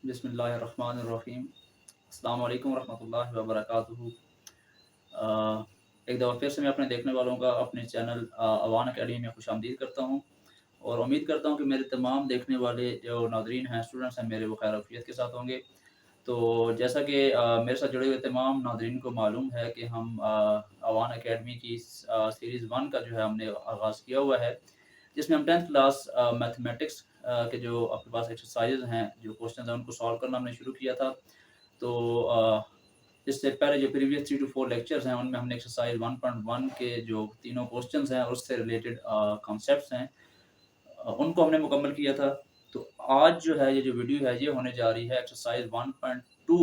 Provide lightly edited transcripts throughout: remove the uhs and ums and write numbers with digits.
बिस्मिल्लाहिर्रहमानिर्रहीम। अस्सलाम वालेकुम रहमतुल्लाहि व बरकातुहू। एक दफ़ा फिर से मैं अपने देखने वालों का अपने चैनल अवान अकेडमी में खुशामदीद करता हूँ और उम्मीद करता हूँ कि मेरे तमाम देखने वाले जो नाज़रीन हैं, स्टूडेंट्स हैं, मेरे वो खैर आफियत के साथ होंगे। तो जैसा कि मेरे साथ जुड़े हुए तमाम नाज़रीन को मालूम है कि हम अवान अकेडमी की सीरीज़ 1 का जो है हमने आगाज़ किया हुआ है, जिसमें हम 10th क्लास मैथमेटिक्स के जो आपके पास एक्सरसाइज़ हैं, जो क्वेश्चंस हैं, उनको सॉल्व करना हमने शुरू किया था। तो इससे पहले जो प्रीवियस 3 टू 4 लेक्चर्स हैं, उनमें हमने एक्सरसाइज 1.1 के जो तीनों क्वेश्चंस हैं और उससे रिलेटेड कॉन्सेप्ट्स हैं, उनको हमने मुकम्मल किया था। तो आज जो है ये जो वीडियो है, ये होने जा रही है एक्सरसाइज 1.2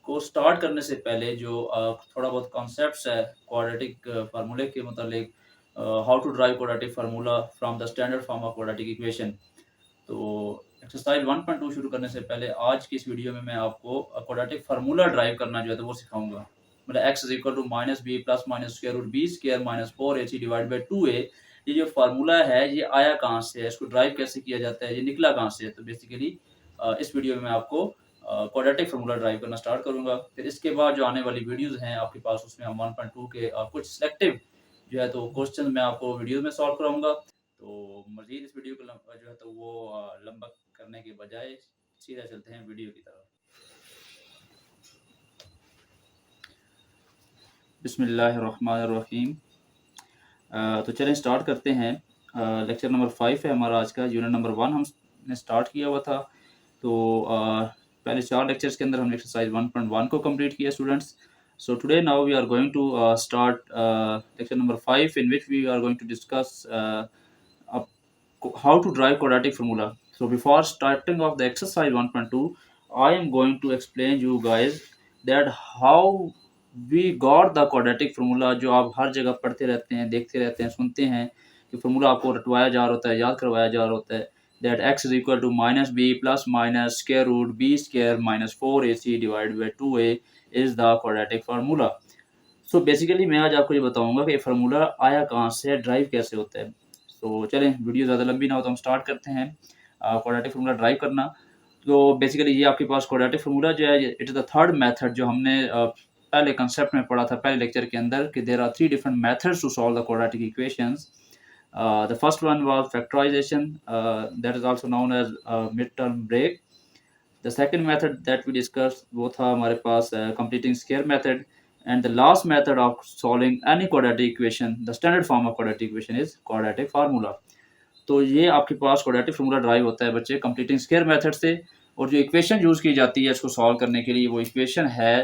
को स्टार्ट करने से पहले जो थोड़ा बहुत कॉन्सेप्ट्स है क्वाड्रेटिक फार्मूले के मुतालिक, how to drive quadratic formula from the standard form of quadratic equation. तो एक्सरसाइज 1.2 शुरू करने से पहले आज की इस वीडियो में मैं आपको क्वाड्रेटिक फार्मूला ड्राइव करना जो है तो वो सिखाऊंगा। मतलब x is equal to minus b plus minus square root b square minus 4ac divide by 2a। ये जो फार्मूला है ये आया कहाँ से है, इसको ड्राइव कैसे किया जाता है, ये निकला कहाँ से है। तो बेसिकली इस वीडियो में मैं आपको क्वाड्रेटिक फार्मूला ड्राइव करना स्टार्ट करूंगा। फिर इसके बाद जो आने वाली वीडियोस हैं आपके पास, उसमें हम 1.2 के कुछ सिलेक्टिव जो है तो क्वेश्चन मैं आपको वीडियो में सॉल्व कराऊंगा। तो मज़ीद इस वीडियो को जो है तो वो लंबा करने के बजाय सीधा चलते हैं वीडियो की तरफ। बिस्मिल्लाहिर्रहमानिर्रहीम। तो चलें स्टार्ट करते हैं। लेक्चर नंबर 5 है हमारा आज का। यूनिट नंबर 1 हमने स्टार्ट किया हुआ था। तो पहले 4 लेक्चर्स के अंदर हमने एक्सरसाइज 1.1 को कंप्लीट किया students. So today now we are going to start lecture number 5, in which we are going to discuss how to drive quadratic formula. So before starting of the exercise 1.2, I am going to explain you guys that how we got the quadratic formula, जो आप हर जगह पढ़ते रहते हैं, देखते रहते हैं, सुनते हैं कि फार्मूला आपको रटवाया जा रहा होता है, याद करवाया जा रहा होता है, that x is equal to minus b plus minus square root b square minus 4ac divided by 2a is the quadratic formula. So basically मैं आज आपको ये बताऊंगा कि फार्मूला आया कहाँ से है, ड्राइव कैसे होता है। तो चलें वीडियो ज़्यादा लंबी ना हो तो हम स्टार्ट करते हैं क्वाड्रेटिक फार्मूला ड्राइव करना। तो बेसिकली ये आपके पास क्वाड्रेटिक फार्मूला जो है, it is the third method जो हमने पहले कंसेप्ट में पढ़ा था, पहले लेक्चर के अंदर, कि there are 3 different methods to solve the quadratic equations. The first one was factorization, that is also known as midterm break. The second method that we discussed वो था हमारे पास completing square method, and the last method of solving any quadratic equation, the standard form of quadratic equation, is quadratic formula. तो ये आपके पास quadratic formula drive होता है बच्चे completing square method से, और जो इक्वेशन यूज की जाती है इसको सॉल्व करने के लिए वो इक्वेशन है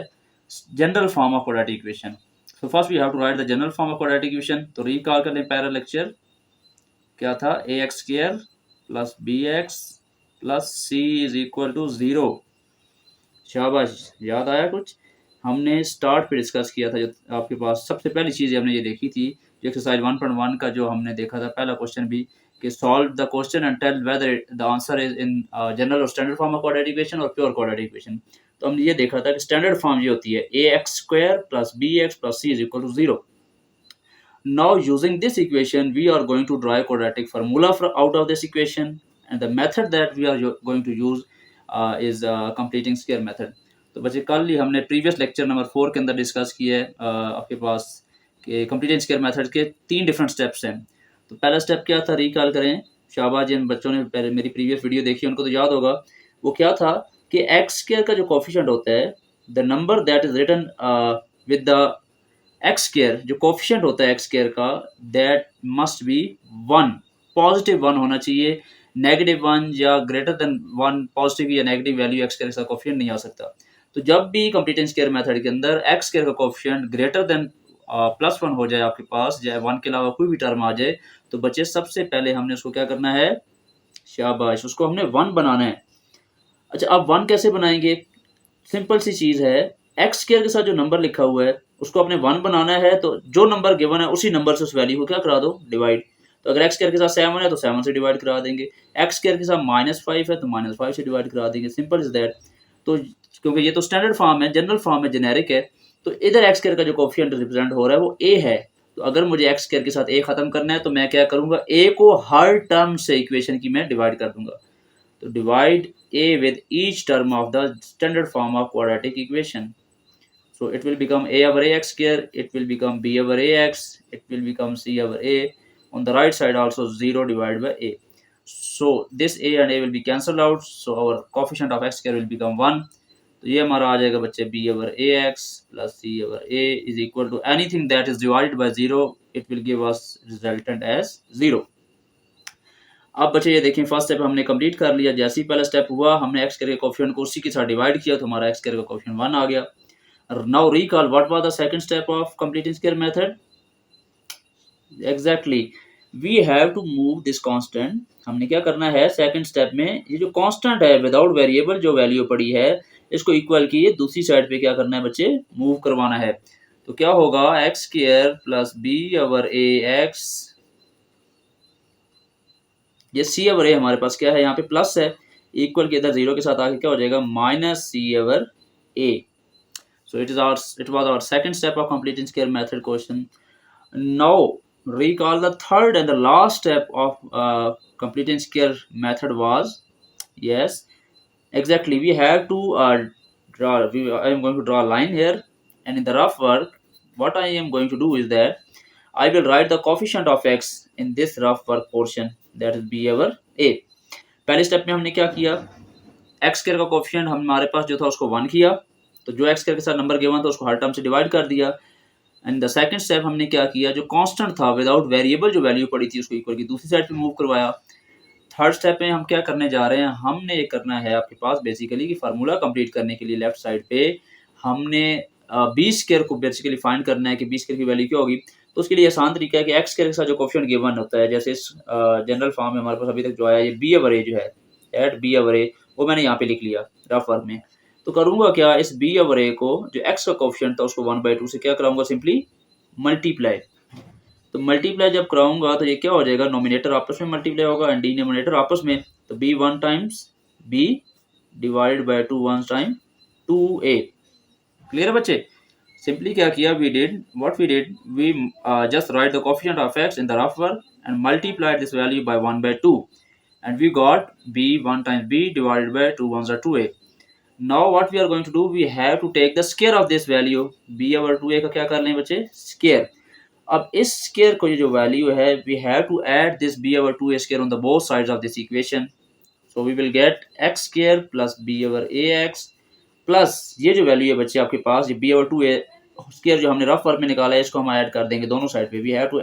general form of quadratic equation. So first we have to write the general form of quadratic equation. तो रिकॉल कर लें पहला लेक्चर, क्या था, A X square plus B X plus C is equal to 0। शाबाश, याद आया कुछ। हमने स्टार्ट पे डिस्कस किया था, जो आपके पास सबसे पहली चीज़ हमने ये देखी थी, जो एक्सरसाइज 1.1 का जो हमने देखा था पहला क्वेश्चन भी, कि solve the question and tell whether the answer is in general or standard form of quadratic equation or pure quadratic equation. तो हमने ये देखा था कि स्टैंडर्ड फॉर्म ये होती है A X square plus B X plus C is equal to 0। Now using this equation we are going to derive quadratic formula out of this equation, and the method that we are going to use is completing square method. तो बच्चे कल ही हमने previous lecture number 4 के अंदर discuss किया है आपके पास कि कंप्लीटिंग स्क्वायर मेथड के 3 डिफरेंट स्टेप्स हैं। तो पहला स्टेप क्या था, रिकॉल करें। शाबाश, जिन बच्चों ने पहले मेरी प्रीवियस वीडियो देखी उनको तो याद होगा। वो क्या था कि एक्स स्क्वायर का जो कोफिशिएंट होता है, the number that is written with the x square, जो कोफिशिएंट होता है एक्स स्क्वायर का, दैट मस्ट बी 1, पॉजिटिव 1 होना चाहिए। नेगेटिव 1 या ग्रेटर देन 1 पॉजिटिव या नेगेटिव वैल्यू एक्स स्क्वायर का कोफिशिएंट नहीं आ सकता। तो जब भी कंप्लीटिंग स्क्वायर मेथड के अंदर एक्स स्क्वायर का कोफिशिएंट ग्रेटर देन +1 हो जाए आपके पास, या 1 के अलावा कोई भी टर्म आ जाए, तो बच्चे सबसे पहले हमने उसको क्या करना है, शाबाश, उसको हमने 1 बनाना है। अच्छा, अब 1 कैसे बनाएंगे? सिंपल सी चीज़ है, एक्स स्क्वायर के साथ जो नंबर लिखा हुआ है उसको अपने 1 बनाना है, तो जो नंबर गिवन है उसी नंबर से उस वैल्यू को क्या करा दो, डिवाइड। तो अगर एक्स स्क्वायर के साथ 7 है तो 7 से डिवाइड करा देंगे, एक्स स्क्वायर के साथ -5 है तो -5 से डिवाइड करा देंगे, सिंपल इज दैट। तो क्योंकि ये तो स्टैंडर्ड फॉर्म है, जनरल फॉर्म है, जेनेरिक है, तो इधर एक्स स्क्वायर का जो कोफिशिएंट रिप्रेजेंट हो रहा है वो ए है। तो अगर मुझे एक्स स्क्वायर के साथ ए खत्म करना है तो मैं क्या करूंगा, ए को हर टर्म से इक्वेशन की मैं डिवाइड कर दूंगा। तो divide a with each term of the standard form of quadratic equation. So it will become a over ax square, it will become b over ax, it will become c over a. On the right side also 0 divided by a. So this a and a will be cancelled out. So our coefficient of x square will become 1. तो ये हमारा आ जाएगा बच्चे b over ax plus c over a is equal to anything that is divided by 0. It will give us resultant as 0. अब बच्चे ये देखें first step हमने कंप्लीट कर लिया। जैसे ही पहला स्टेप हुआ हमने एक्स स्क्वायर के कोएफिशिएंट को उसी के साथ डिवाइड किया तो हमारा एक्स स्क्वायर का कोएफिशिएंट 1 आ गया। Now recall what was the second step of completing square method. Exactly we have to move this constant. हमने क्या करना है सेकंड स्टेप में, ये जो कांस्टेंट है विदाउट वेरिएबल जो वैल्यू पड़ी है इसको इक्वल की दूसरी साइड पे क्या करना है बच्चे, मूव करवाना है। तो क्या होगा X square plus B over A X, ये सी ओवर ए हमारे पास क्या है यहाँ पे प्लस है, इक्वल के इधर जीरो के साथ आके क्या हो जाएगा minus c over a. So it was our second step of completing square method question. Now recall the third and the last step of completing square method was, yes, exactly, we have to I am going to draw a line here, and in the rough work what I am going to do is that I will write the coefficient of x in this rough work portion, that is b over a. पहले step में हमने क्या किया, x square का coefficient हमारे पास जो था उसको 1 किया, तो जो एक्स स्क्वायर के साथ नंबर गिवन था उसको हर टर्म से डिवाइड कर दिया। एंड द सेकंड स्टेप हमने क्या किया, जो कांस्टेंट था विदाउट वेरिएबल जो वैल्यू पड़ी थी उसको इक्वल की दूसरी साइड पे मूव करवाया। थर्ड स्टेप में हम क्या करने जा रहे हैं, हमने ये करना है आपके पास बेसिकली कि फार्मूला कंप्लीट करने के लिए लेफ्ट साइड पे हमने बी स्क्वायर को बेसिकली फाइंड करना है कि बी स्क्वायर की वैल्यू क्या होगी। तो उसके लिए आसान तरीका है कि एक्स स्क्वायर के साथ जो कोएफिशिएंट गिवन होता है, जैसे इस जनरल फॉर्म में हमारे पास अभी तक जो आया ये बी ओवर ए जो है, एट बी ओवर ए, वो मैंने यहाँ पे लिख लिया रफ वर्क में। तो करूंगा क्या, इस बी ओवर ए को जो एक्स का कोएफिशिएंट था उसको 1/2 से क्या कराऊंगा, सिंपली मल्टीप्लाई। तो मल्टीप्लाई जब कराऊंगा तो ये क्या हो जाएगा, नोमिनेटर आपस में मल्टीप्लाई होगा एंड डिनोमिनेटर आपस में, तो b 1 times b divided by 2 1 time 2a। Clear है बच्चे। सिंपली क्या किया, we did we just write the coefficient of x in the rough work and multiplied this value by 1/2 and we got b 1 times b divided by 2 1s are 2a. Now what we are going to do, we have to take the square of this value, b over 2a का क्या कर लें बच्चे, square. अब इस square को ये जो वैल्यू है, we have to add this b over 2a square on the both sides of this equation. So we will get x square plus b over ax plus ये जो वैल्यू है बच्चे आपके पास, ये b over 2a स्क्वायर जो हमने rough work में निकाला है इसको हम ऐड कर देंगे दोनों साइड पे। We have to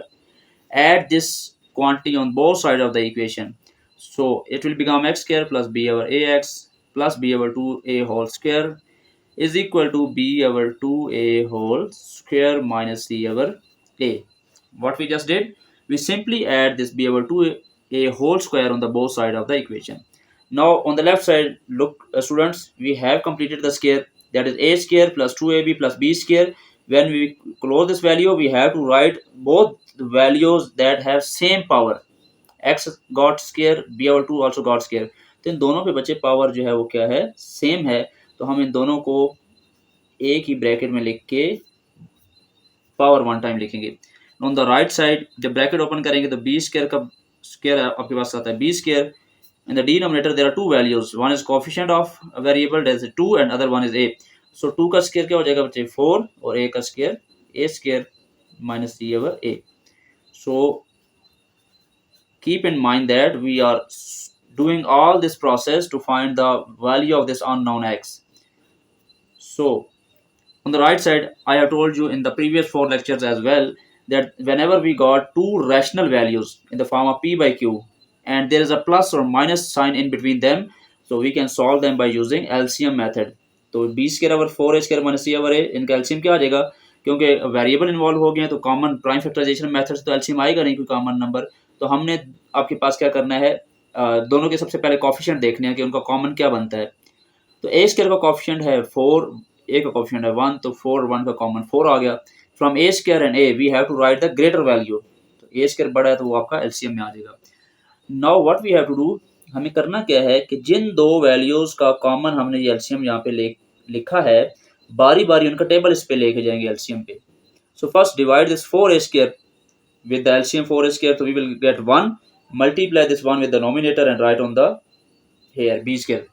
add this quantity on both sides of the equation. So it will become x square plus b over ax plus b over 2a whole square is equal to b over 2a whole square minus c over a. What we just did, we simply add this b over 2a whole square on the both side of the equation. Now on the left side, look students, we have completed the square, that is a square plus 2ab plus b square. When we close this value, we have to write both the values that have same power. x got square, b over 2 also got square, तो इन दोनों पे बच्चे power जो है वो क्या है, same है। तो हम इन दोनों को एक ही ब्रैकेट में लिख के पावर 1 टाइम लिखेंगे। ऑन द राइट साइड जब ब्रैकेट ओपन करेंगे तो बी स्क्वायर का स्क्वायर आपके पास आता है b square. In the denominator there are two values, one is coefficient of variable that is 2 and other one is a. So 2 का square क्या हो जाएगा बच्चे 4 और a का square a square minus c over a. So keep in mind that we are doing all this process to find the value of this unknown x. So on the right side, I have told you in the previous 4 lectures as well that whenever we got two rational values in the form of p by q and there is a plus or minus sign in between them, so we can solve them by using LCM method. तो b square over 4a square minus c over a, इनका LCM क्या आ जाएगा, क्योंकि variable involve हो गए हैं तो common prime factorisation method से तो एलसीएम आएगा नहीं कोई कॉमन नंबर। तो हमने आपके पास क्या करना है, दोनों के सबसे पहले कोएफिशिएंट देखने हैं कि उनका कॉमन क्या बनता है। तो a स्क्वायर का कोएफिशिएंट है 4, a का कोएफिशिएंट है 1, तो 4 1 का कॉमन 4 आ गया। From a square and a we have to write the greater value, तो a स्क्वायर बड़ा है तो वो आपका एलसीएम में आ जाएगा। Now what we have to do, हमें करना क्या है कि जिन दो वैल्यूज का कॉमन हमने ये एलसीएम यहाँ पे लिखा है, बारी बारी उनका टेबल इस पे लेके जाएंगे एलसीएम पे। So first divide this 4a square with the LCM 4a square, so we will get 1, multiply this 1 with the denominator and write on the here b square,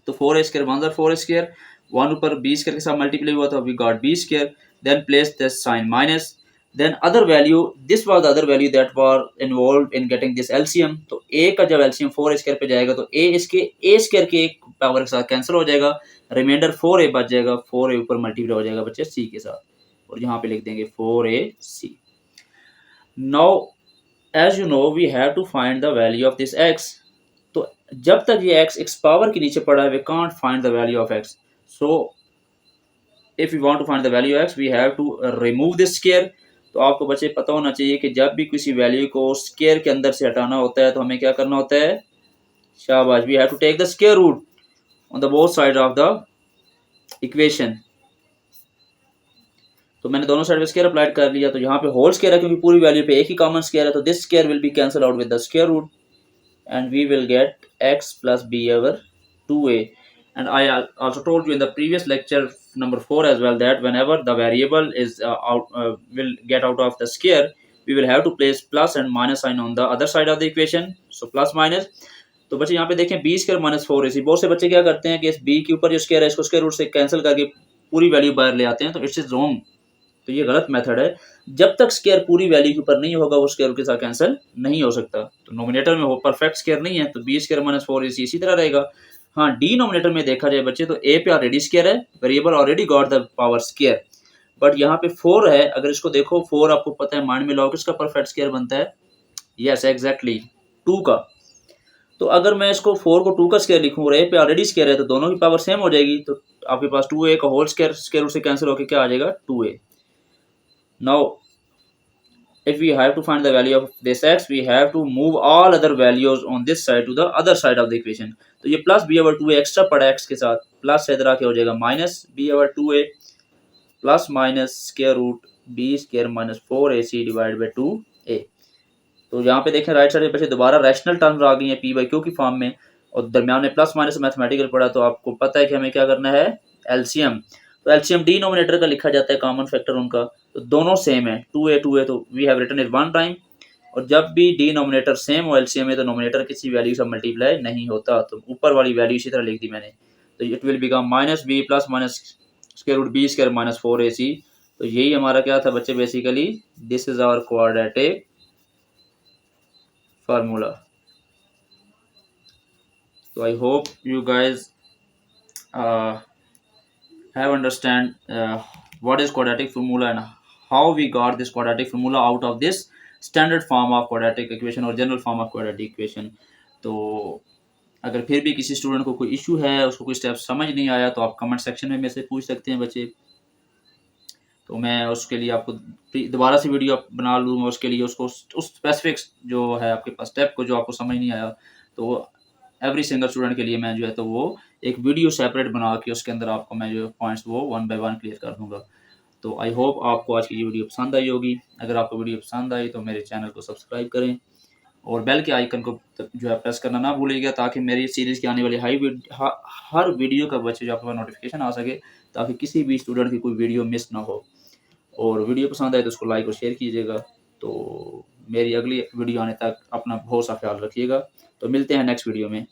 तो 4a² 1 ज़ा 4a², 1 ऊपर b square के साथ multiply हुआ तो we got b square, then place this sign minus, then other value, this was the other value that were involved in getting this LCM. तो a का जब एलसीएम 4a² पे जाएगा तो a इसके a² के एक पावर के साथ कैंसिल हो जाएगा, रिमाइंडर 4a बच जाएगा, 4a ऊपर मल्टीप्लाई हो जाएगा बच्चे c के साथ, और यहाँ पे लिख देंगे 4ac। Now as you know we have to find the value of this x। तो जब तक ये x पावर के नीचे पड़ा है we can't find the value of x। So if you want to find the value x we have to remove this square. तो आपको बच्चे पता होना चाहिए कि जब भी किसी वैल्यू को स्क्वायर के अंदर से हटाना होता है तो हमें क्या करना होता है, शाबाश, we have to take the square root on the both side of the equation. तो मैंने दोनों साइड पे स्क्वायर अप्लाइड कर लिया, तो यहाँ पे होल स्क्वायर है क्योंकि पूरी वैल्यू पे एक ही कॉमन स्क्वायर है, तो this square will be cancel out with the square root and we will get x plus b over 2a. And I also told you in the previous lecture number 4 as well that whenever the variable is will get out of the square, we will have to place plus and minus sign on the other side of the equation. So plus minus, तो बच्चे यहाँ पे देखें b square minus 4ac, बहुत से बच्चे क्या करते हैं कि इस b के ऊपर जो स्क्वायर है इसको स्क्वायर रूट से कैंसिल करके पूरी वैल्यू बाहर ले आते हैं, तो इट्स इज रॉन्ग। तो ये गलत मेथड है, जब तक स्क्वायर पूरी वैल्यू के ऊपर नहीं होगा वो स्क्वायर के साथ कैंसिल नहीं हो सकता। तो नोमिनेटर में वो परफेक्ट स्क्वायर नहीं है तो बी स्क्वायर माइनस 4ac इसी तरह रहेगा। हाँ, डिनोमिनेटर में देखा जाए बच्चे तो ए पे ऑलरेडी स्क्वायर है, variable already got the power square, but यहाँ पे 4 है, अगर इसको देखो 4 आपको पता है माइंड में लाओ किसका परफेक्ट स्क्वायर बनता है, यस एग्जैक्टली 2 का। तो अगर मैं इसको 4 को 2 का स्क्वायर लिखूँ और ए पे ऑलरेडी स्क्वायर है तो दोनों की पावर सेम हो जाएगी, तो आपके पास 2a का होल स्क्वायर स्क्वायर रूट से कैंसिल होकर क्या आ जाएगा 2a। Now, if we have to find the value of this x, we have to move all other values on this side to the other side of the equation. तो ये plus b over 2a extra पड़ा x के साथ, plus से इधर आके हो जाएगा minus b over 2a plus minus square root b square minus 4ac divide by 2a। तो यहाँ पे देखें राइट साइड पे दोबारा रैशनल टर्म्स आ गई हैं p बाई q की फॉर्म में, और दरमियान में प्लस माइनस मैथमेटिकल पड़ा, तो आपको पता है कि हमें क्या करना है, एलसीएम। तो एलसीएम डिनोमिनेटर का लिखा जाता है कॉमन फैक्टर उनका, तो दोनों सेम है 2a तो we have written it one time, और जब भी डिनोमिनेटर सेम हो एलसीएम में तो नोमिनेटर किसी वैल्यू से मल्टीप्लाई नहीं होता, तो ऊपर वाली वैल्यू इसी तरह लिख दी मैंने, तो it will become minus b plus minus square root b square minus 4ac। तो यही हमारा क्या था बच्चे, basically this is our quadratic formula. So I hope you guys have understand what is quadratic formula and how we got this quadratic formula out of this standard form of quadratic equation or general form of quadratic equation। तो अगर फिर भी किसी student को कोई issue है, उसको कोई स्टेप समझ नहीं आया, तो आप कमेंट सेक्शन में मेरे से पूछ सकते हैं बच्चे, तो मैं उसके लिए आपको दोबारा से वीडियो बना लूँगा उसके लिए, उसको उस स्पेसिफिक जो है आपके पास स्टेप को जो आपको समझ नहीं आया, तो एवरी सिंगल स्टूडेंट के लिए मैं जो है तो वो एक वीडियो सेपरेट बना के उसके अंदर आपको मैं जो पॉइंट्स वो 1 बाय 1 क्लियर कर दूंगा। तो आई होप आपको आज की ये वीडियो पसंद आई होगी। अगर आपको वीडियो पसंद आई तो मेरे चैनल को सब्सक्राइब करें और बेल के आइकन को जो है प्रेस करना ना भूलिएगा, ताकि मेरी सीरीज़ की आने वाली हर वीडियो का बच्चे जो आपके पास नोटिफिकेशन आ सके, ताकि किसी भी स्टूडेंट की कोई वीडियो मिस ना हो। और वीडियो पसंद आए तो उसको लाइक और शेयर कीजिएगा। तो मेरी अगली वीडियो आने तक अपना बहुत सा ख्याल रखिएगा। तो मिलते हैं नेक्स्ट वीडियो में।